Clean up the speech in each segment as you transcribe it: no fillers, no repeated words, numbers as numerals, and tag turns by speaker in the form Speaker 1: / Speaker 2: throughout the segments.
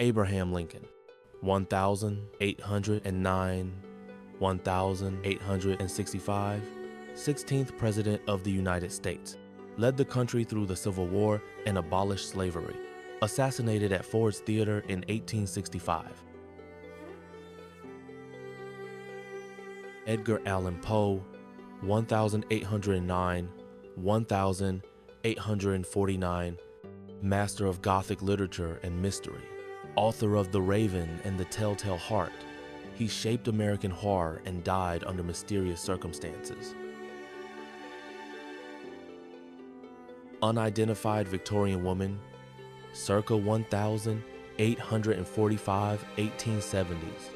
Speaker 1: Abraham Lincoln, 1809, 1865, 16th President of the United States, led the country through the Civil War and abolished slavery, assassinated at Ford's Theater in 1865. Edgar Allan Poe, 1809, 1849, master of Gothic literature and mystery, author of The Raven and The Telltale Heart. He shaped American horror and died under mysterious circumstances. Unidentified Victorian woman, circa 1845-1870s,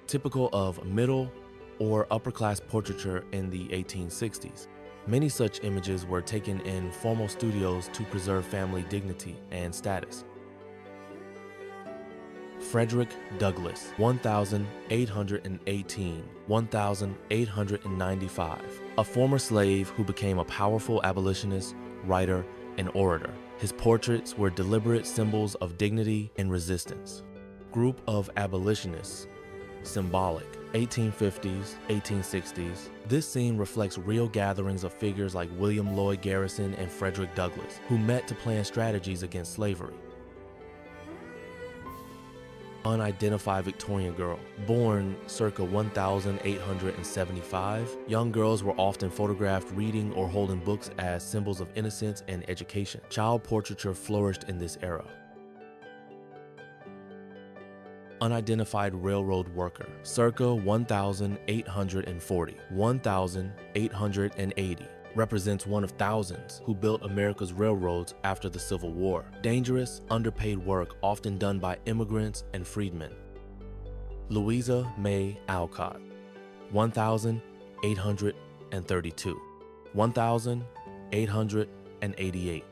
Speaker 1: typical of middle or upper-class portraiture in the 1860s. Many such images were taken in formal studios to preserve family dignity and status. Frederick Douglass, 1818-1895, a former slave who became a powerful abolitionist, writer, and orator. His portraits were deliberate symbols of dignity and resistance. Group of abolitionists, symbolic, 1850s, 1860s. This scene reflects real gatherings of figures like William Lloyd Garrison and Frederick Douglass, who met to plan strategies against slavery. Unidentified Victorian girl, born circa 1875, young girls were often photographed reading or holding books as symbols of innocence and education. Child portraiture flourished in this era. Unidentified railroad worker, circa 1840, 1880, represents one of thousands who built America's railroads after the Civil War. Dangerous, underpaid work often done by immigrants and freedmen. Louisa May Alcott, 1832, 1888.